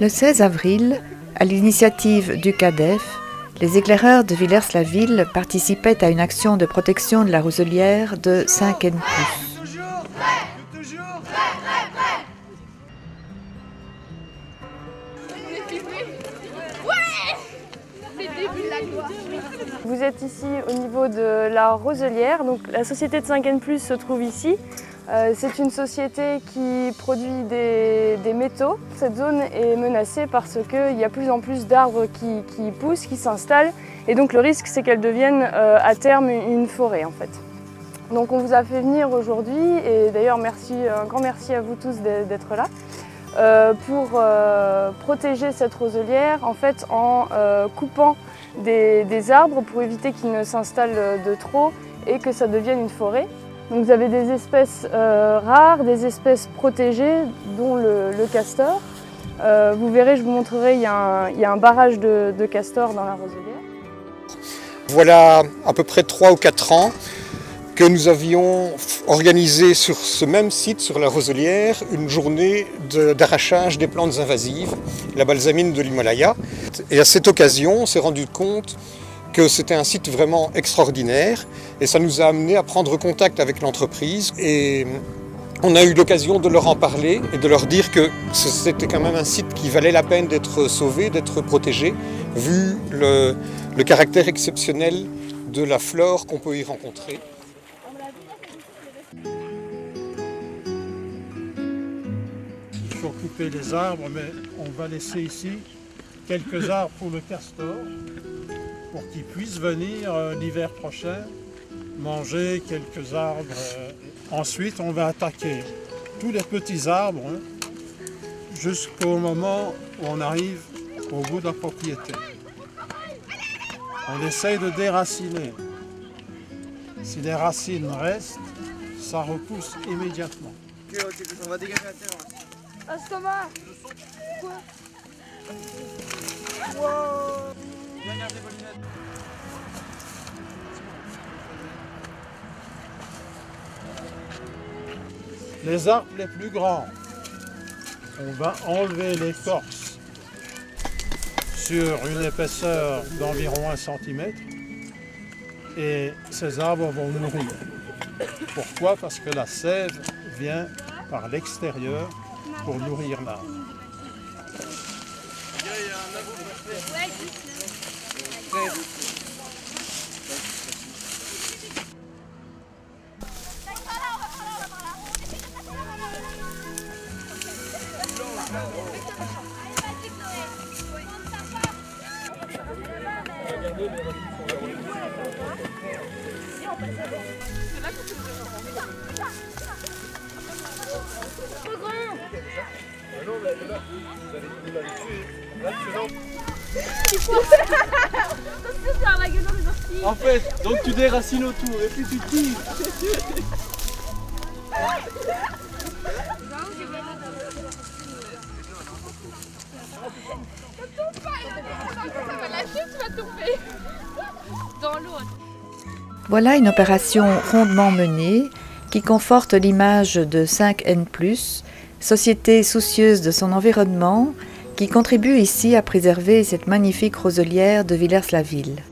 Le 16 avril, à l'initiative du CADEF, les éclaireurs de Villers-la-Ville participaient à une action de protection de la roselière de 5N+. Vous êtes ici au niveau de la roselière, donc la société de 5N+ se trouve ici. C'est une société qui produit des métaux. Cette zone est menacée parce qu'il y a plus en plus d'arbres qui poussent, qui s'installent, et donc le risque c'est qu'elle devienne à terme une forêt en fait. Donc on vous a fait venir aujourd'hui, et d'ailleurs un grand merci à vous tous d'être là, pour protéger cette roselière en fait en coupant des arbres pour éviter qu'ils ne s'installent de trop et que ça devienne une forêt. Donc vous avez des espèces rares, des espèces protégées, dont le castor. Vous verrez, je vous montrerai, il y a un barrage de castors dans la roselière. Voilà à peu près 3 ou 4 ans que nous avions organisé sur ce même site, sur la roselière, une journée d'arrachage des plantes invasives, la balsamine de l'Himalaya. Et à cette occasion, on s'est rendu compte que c'était un site vraiment extraordinaire et ça nous a amené à prendre contact avec l'entreprise et on a eu l'occasion de leur en parler et de leur dire que c'était quand même un site qui valait la peine d'être sauvé, d'être protégé, vu le caractère exceptionnel de la flore qu'on peut y rencontrer. Il faut couper les arbres, mais on va laisser ici quelques arbres pour le castor, pour qu'il puisse venir l'hiver prochain manger quelques arbres. Ensuite, on va attaquer tous les petits arbres jusqu'au moment où on arrive au bout de la propriété. On essaye de déraciner. Si les racines restent, ça repousse immédiatement. On va dégager la terre. Thomas, quoi? Wow. Viens garder vos lunettes. Les arbres les plus grands, on va enlever l'écorce sur une épaisseur d'environ 1 cm et ces arbres vont mourir. Pourquoi? Parce que la sève vient par l'extérieur pour nourrir l'arbre. En fait, donc tu déracines autour et puis tu tires. Voilà une opération rondement menée qui conforte l'image de 5N+, société soucieuse de son environnement, qui contribue ici à préserver cette magnifique roselière de Villers-la-Ville.